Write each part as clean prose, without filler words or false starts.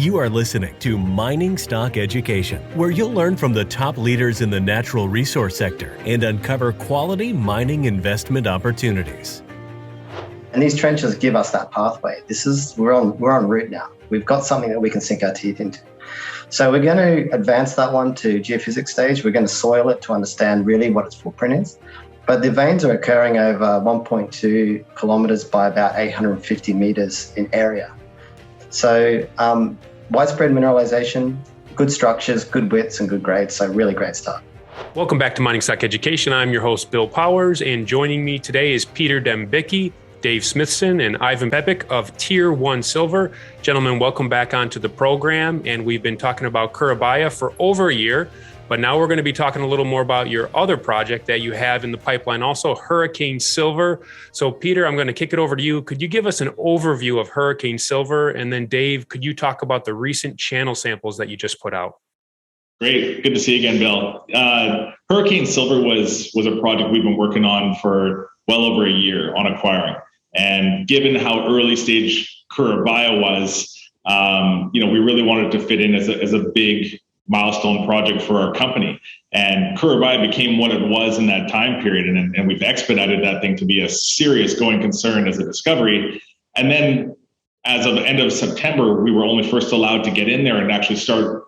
You are listening to Mining Stock Education, where you'll learn from the top leaders in the natural resource sector and uncover quality mining investment opportunities. And these trenches give us that pathway. We're on route now. We've got something that we can sink our teeth into. So we're going to advance that one to geophysics stage. We're going to soil it to understand really what its footprint is. But the veins are occurring over 1.2 kilometers by about 850 meters in area. So widespread mineralization, good structures, good widths, and good grades. So really great start. Welcome back to Mining Stock Education. I'm your host, Bill Powers, and joining me today is Peter Dembicki, Dave Smithson, and Ivan Pepic of Tier 1 Silver. Gentlemen, welcome back onto the program. And we've been talking about Curibaya for over a year, but now we're going to be talking a little more about your other project that you have in the pipeline, also Hurricane Silver. So Peter, I'm going to kick it over to you. Could you give us an overview of Hurricane Silver? And then Dave, could you talk about the recent channel samples that you just put out? Great. Good to see you again, Bill. Hurricane Silver was a project we've been working on for well over a year on acquiring. And given how early stage Curibaya was, we really wanted to fit in as a big milestone project for our company. And Curibaya became what it was in that time period. And we've expedited that thing to be a serious going concern as a discovery. And then as of the end of September, we were only first allowed to get in there and actually start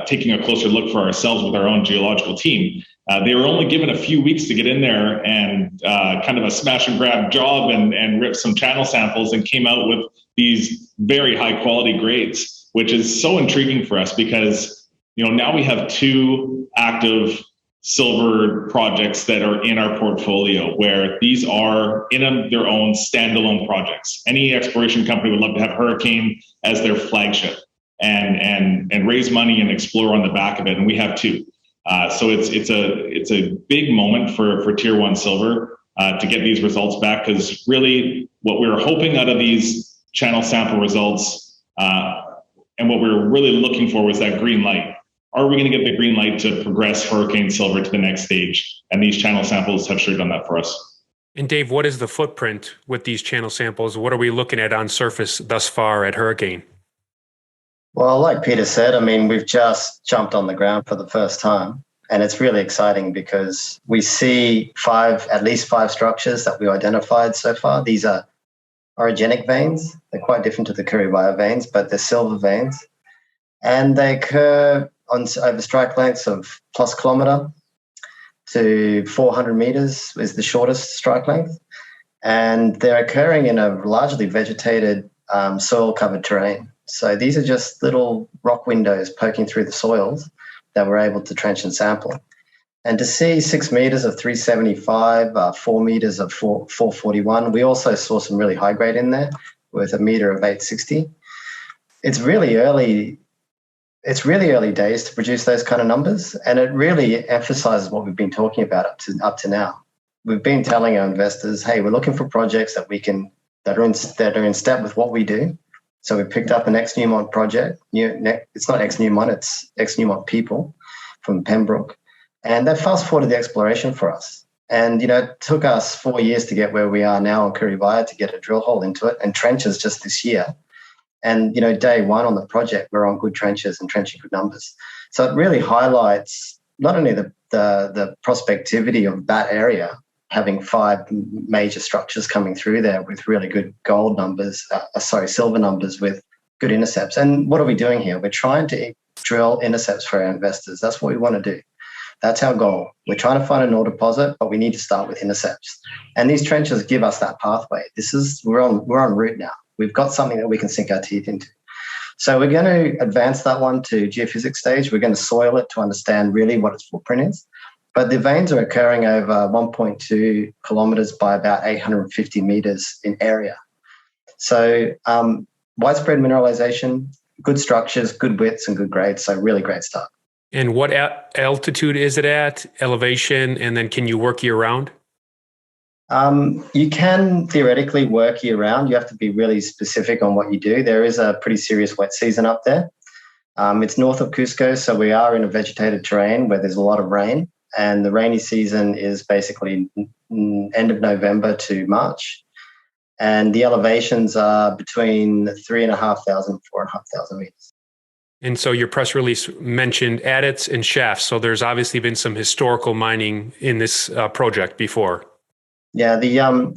taking a closer look for ourselves with our own geological team. They were only given a few weeks to get in there and kind of a smash and grab job and rip some channel samples and came out with these very high quality grades, which is so intriguing for us because now we have two active silver projects that are in our portfolio where these are in their own standalone projects. Any exploration company would love to have Hurricane as their flagship and raise money and explore on the back of it. And we have two. So it's a big moment for Tier 1 Silver to get these results back, because really what we were hoping out of these channel sample results and what we were really looking for was that green light. Are we going to get the green light to progress Hurricane Silver to the next stage? And these channel samples have sure done that for us. And Dave, what is the footprint with these channel samples? What are we looking at on surface thus far at Hurricane? Well, like Peter said, we've just jumped on the ground for the first time. And it's really exciting because we see at least five structures that we identified so far. These are orogenic veins. They're quite different to the Curibaya veins, but they're silver veins. And they occur over strike lengths of plus kilometer to 400 meters is the shortest strike length. And they're occurring in a largely vegetated soil-covered terrain. So these are just little rock windows poking through the soils that we're able to trench and sample. And to see 6 meters of 375, 4 meters of 441, we also saw some really high grade in there with a meter of 860. It's really early days to produce those kind of numbers, and it really emphasizes what we've been talking about up to now. We've been telling our investors, hey, we're looking for projects that are in step with what we do. So we picked up an ex-Newmont project. It's not ex-Newmont, it's ex-Newmont people from Pembroke. And they fast-forwarded the exploration for us. And, it took us 4 years to get where we are now on Curibaya to get a drill hole into it and trenches just this year. And, day one on the project, we're on good trenches and trenching good numbers. So it really highlights not only the prospectivity of that area, having five major structures coming through there with really good silver numbers with good intercepts. And what are we doing here? We're trying to drill intercepts for our investors. That's what we want to do. That's our goal. We're trying to find an ore deposit, but we need to start with intercepts. And these trenches give us that pathway. We're on route now. We've got something that we can sink our teeth into. So we're going to advance that one to geophysics stage. We're going to soil it to understand really what its footprint is. But the veins are occurring over 1.2 kilometers by about 850 meters in area. So widespread mineralization, good structures, good widths, and good grades. So really great start. And what altitude is it at, elevation, and then can you work year round? You can theoretically work year round. You have to be really specific on what you do. There is a pretty serious wet season up there. It's north of Cusco, so we are in a vegetated terrain where there's a lot of rain. And the rainy season is basically end of November to March. And the elevations are between 3,500 and 4,500 meters. And so your press release mentioned adits and shafts. So there's obviously been some historical mining in this project before. Yeah, the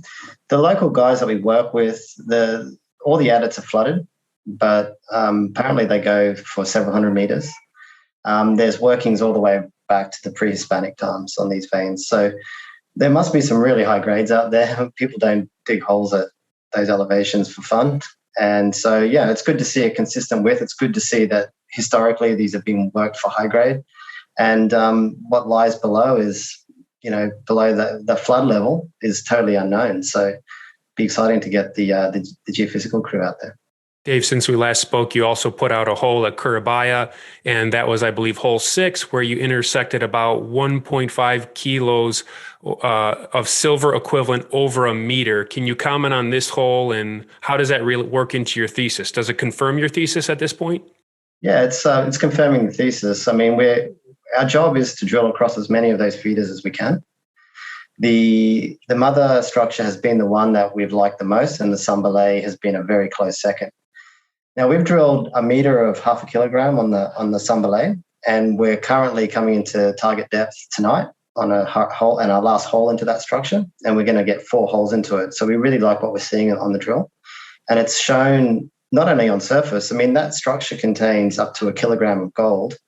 local guys that we work with, all the adits are flooded, but apparently they go for several hundred meters. There's workings all the way back to the pre-Hispanic times on these veins. So there must be some really high grades out there. People don't dig holes at those elevations for fun. And so, yeah, it's good to see a consistent width. It's good to see that historically these have been worked for high grade. And what lies below is, below the flood level is totally unknown. So it'd be exciting to get the geophysical crew out there. Dave, since we last spoke, you also put out a hole at Curibaya, and that was, I believe, hole 6, where you intersected about 1.5 kilos of silver equivalent over a meter. Can you comment on this hole, and how does that really work into your thesis? Does it confirm your thesis at this point? Yeah, it's confirming the thesis. I mean, our job is to drill across as many of those feeders as we can. The mother structure has been the one that we've liked the most, and the Sambalay has been a very close second. Now, we've drilled a meter of 0.5 kilogram on the Sambalay, and we're currently coming into target depth tonight on a hole, and our last hole into that structure, and we're going to get 4 holes into it. So we really like what we're seeing on the drill. And it's shown not only on surface, I mean, that structure contains up to 1 kilogram of gold,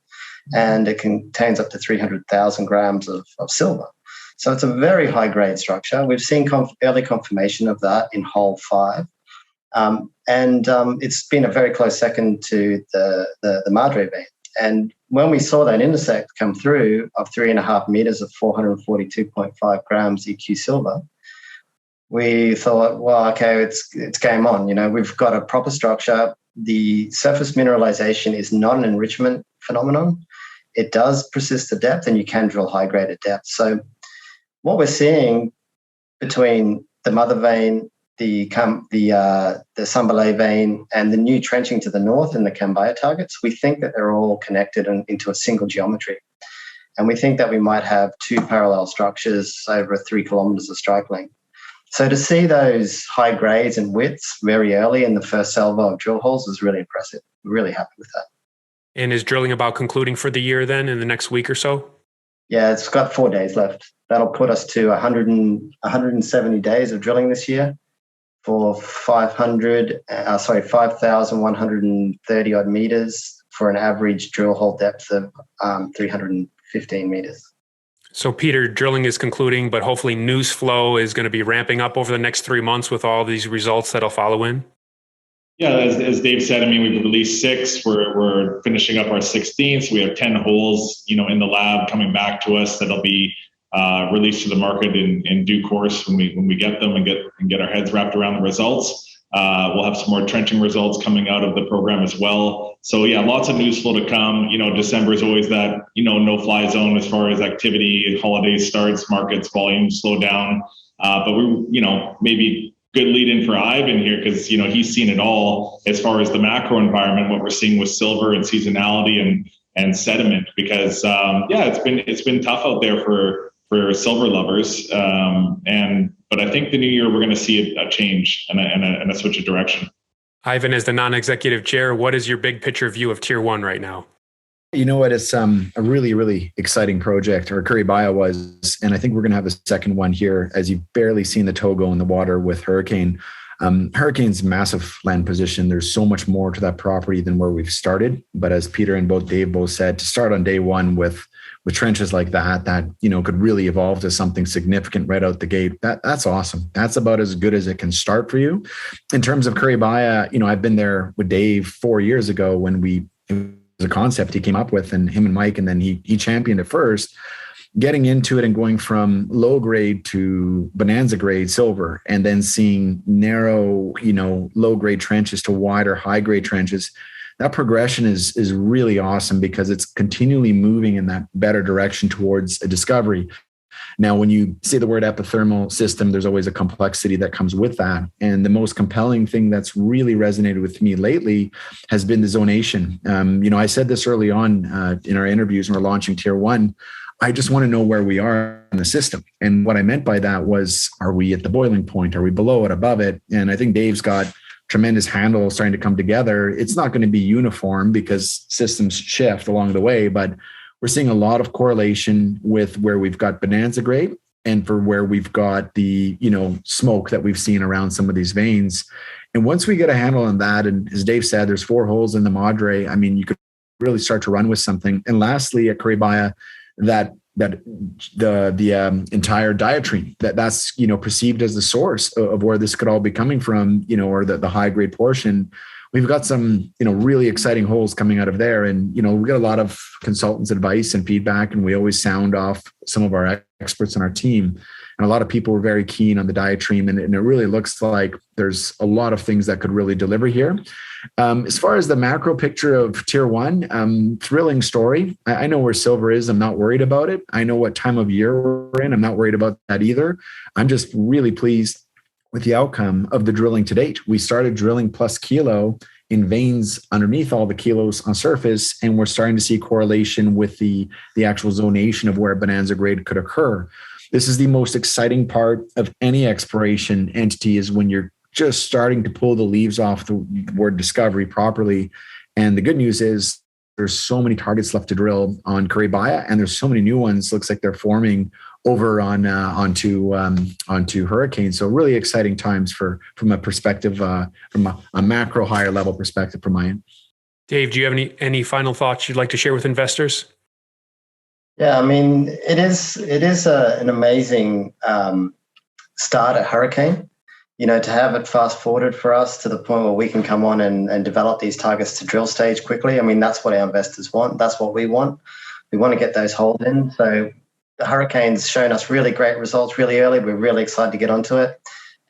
and it contains up to 300,000 grams of silver. So it's a very high-grade structure. We've seen early confirmation of that in hole 5. And it's been a very close second to the Madre vein. And when we saw that intersect come through of 3.5 meters of 442.5 grams EQ silver, we thought, well, okay, it's game on. We've got a proper structure. The surface mineralization is not an enrichment phenomenon. It does persist to depth, and you can drill high grade at depth. So what we're seeing between the mother vein, the Sambalay vein, and the new trenching to the north in the Cambaya targets, we think that they're all connected into a single geometry. And we think that we might have 2 parallel structures over 3 kilometers of strike length. So to see those high grades and widths very early in the first salvo of drill holes is really impressive. We're really happy with that. And is drilling about concluding for the year then in the next week or so? Yeah, it's got 4 days left. That'll put us to 170 days of drilling this year for 5,130 odd meters for an average drill hole depth of 315 meters. So, Peter, drilling is concluding, but hopefully news flow is going to be ramping up over the next 3 months with all these results that'll follow in. Yeah, as Dave said, I mean, we've released 6. We're finishing up our 16th. So we have 10 holes, in the lab coming back to us that'll be released to the market in due course when we get them and get our heads wrapped around the results. We'll have some more trenching results coming out of the program as well. So yeah, lots of news flow to come. December is always that, no-fly zone as far as activity, holiday starts, markets, volumes slow down. But we, maybe good lead in for Ivan here because, he's seen it all as far as the macro environment, what we're seeing with silver and seasonality and sediment because, it's been tough out there for silver lovers. But I think the new year, we're going to see a change and a switch of direction. Ivan, as the non-executive chair, what is your big picture view of Tier 1 right now? You know what? It's a really, really exciting project, or Curibaya was. And I think we're going to have a second one here as you've barely seen the toe go in the water with Hurricane. Hurricane's massive land position. There's so much more to that property than where we've started. But as Peter and Dave both said, to start on day one with trenches like that could really evolve to something significant right out the gate. That's awesome. That's about as good as it can start for you. In terms of Curibaya, I've been there with Dave 4 years ago when it was a concept he came up with, and him and Mike, and then he championed it first. Getting into it and going from low grade to bonanza grade silver, and then seeing narrow, low grade trenches to wider high grade trenches. That progression is really awesome because it's continually moving in that better direction towards a discovery. Now, when you say the word epithermal system, there's always a complexity that comes with that. And the most compelling thing that's really resonated with me lately has been the zonation. I said this early on in our interviews when we're launching Tier 1. I just want to know where we are in the system. And what I meant by that was, are we at the boiling point? Are we below it, above it? And I think Dave's got tremendous handle starting to come together. It's not going to be uniform because systems shift along the way, but we're seeing a lot of correlation with where we've got bonanza grade and for where we've got the, smoke that we've seen around some of these veins. And once we get a handle on that, and as Dave said, there's 4 holes in the Madre. I mean, you could really start to run with something. And lastly, at Curibaya, that the entire diatreme that's perceived as the source of where this could all be coming from, or the high grade portion. We've got some really exciting holes coming out of there, and we get a lot of consultants' advice and feedback, and we always sound off some of our experts in our team. And a lot of people were very keen on the diatreme, and it really looks like there's a lot of things that could really deliver here. As far as the macro picture of Tier 1, thrilling story. I know where silver is. I'm not worried about it. I know what time of year we're in. I'm not worried about that either. I'm just really pleased with the outcome of the drilling to date. We started drilling plus kilo in veins underneath all the kilos on surface, and we're starting to see correlation with the actual zonation of where bonanza grade could occur. This is the most exciting part of any exploration entity, is when you're just starting to pull the leaves off the word discovery properly. And the good news is there's so many targets left to drill on Curibaya, and there's so many new ones. Looks like they're forming over onto Hurricane. So really exciting times from a perspective, from a macro higher level perspective from my end. Dave, do you have any final thoughts you'd like to share with investors? Yeah, I mean, it is an amazing start at Hurricane. To have it fast forwarded for us to the point where we can come on and develop these targets to drill stage quickly. I mean, that's what our investors want. That's what we want. We want to get those holes in. So the Hurricane's shown us really great results really early. We're really excited to get onto it.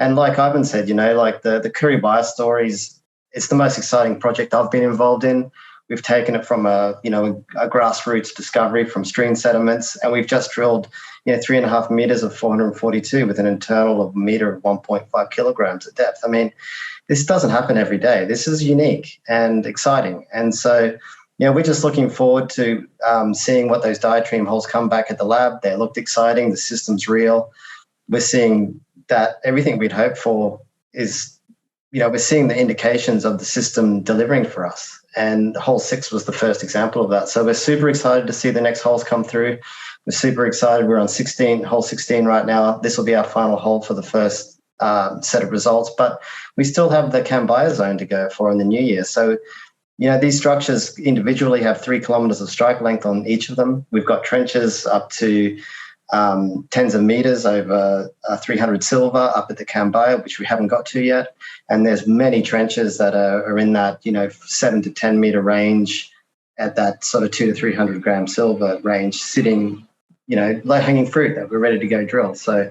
And like Ivan said, like the Curibaya stories, it's the most exciting project I've been involved in. We've taken it from a grassroots discovery from stream sediments, and we've just drilled 3.5 meters of 442 with an internal of a meter of 1.5 kilograms at depth. I mean, this doesn't happen every day. This is unique and exciting. And so, we're just looking forward to seeing what those diatreme holes come back at the lab. They looked exciting. The system's real. We're seeing that everything we'd hoped for is, we're seeing the indications of the system delivering for us. And hole 6 was the first example of that. So we're super excited to see the next holes come through. We're super excited. We're on hole 16 right now. This will be our final hole for the first set of results. But we still have the Cambaya zone to go for in the new year. So, these structures individually have 3 kilometers of strike length on each of them. We've got trenches up to tens of meters over 300 silver up at the Cambaya, which we haven't got to yet. And there's many trenches that are in that 7 to 10 meter range at that sort of 200 to 300 gram silver range, sitting low hanging fruit that we're ready to go drill. So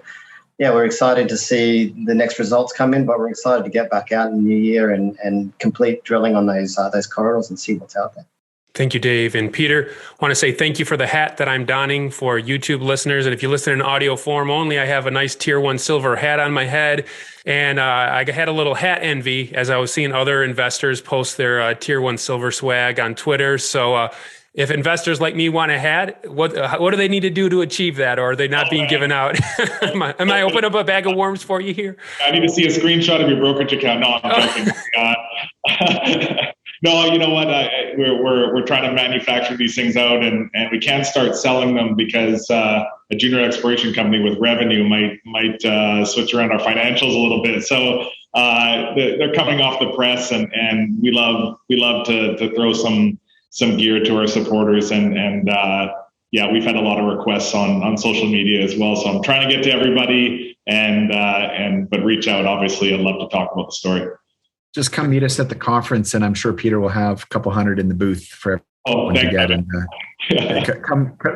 yeah, we're excited to see the next results come in, but we're excited to get back out in the new year and complete drilling on those corridors and see what's out there. Thank you, Dave. And Peter, I want to say thank you for the hat that I'm donning for YouTube listeners. And if you listen in audio form only, I have a nice Tier 1 silver hat on my head. And I had a little hat envy as I was seeing other investors post their Tier 1 silver swag on Twitter. So if investors like me want a hat, what do they need to do to achieve that? Or are they not being given out? Am I opening up a bag of worms for you here? I need to see a screenshot of your brokerage account. No, I'm joking. No, you know what? We're trying to manufacture these things out, and we can't start selling them because a junior exploration company with revenue might switch around our financials a little bit. So they're coming off the press, and we love to throw some gear to our supporters, and yeah, we've had a lot of requests on social media as well. So I'm trying to get to everybody, but reach out. Obviously, I'd love to talk about the story. Just come meet us at the conference, and I'm sure Peter will have a couple hundred in the booth for everyone to get. And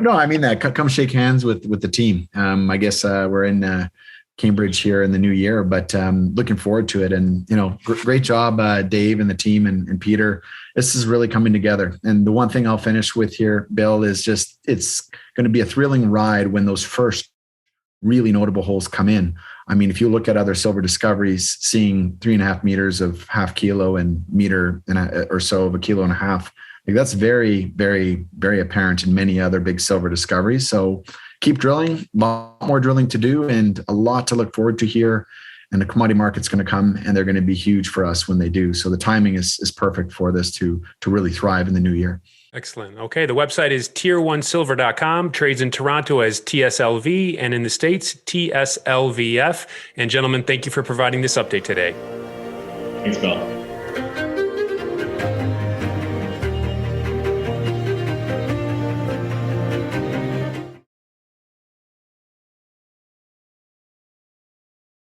no, I mean that. Come shake hands with the team. I guess we're in Cambridge here in the new year, but looking forward to it. And great job, Dave and the team and Peter. This is really coming together. And the one thing I'll finish with here, Bill, is just it's going to be a thrilling ride when those first really notable holes come in. I mean, if you look at other silver discoveries, seeing 3.5 meters of half kilo and meter or so of 1.5 kilos, like that's very, very, very apparent in many other big silver discoveries. So keep drilling, a lot more drilling to do and a lot to look forward to here. And the commodity market's going to come and they're going to be huge for us when they do. So the timing is perfect for this to really thrive in the new year. Excellent. Okay. The website is tier1silver.com, trades in Toronto as TSLV and in the States, TSLVF. And gentlemen, thank you for providing this update today. Thanks, Bill.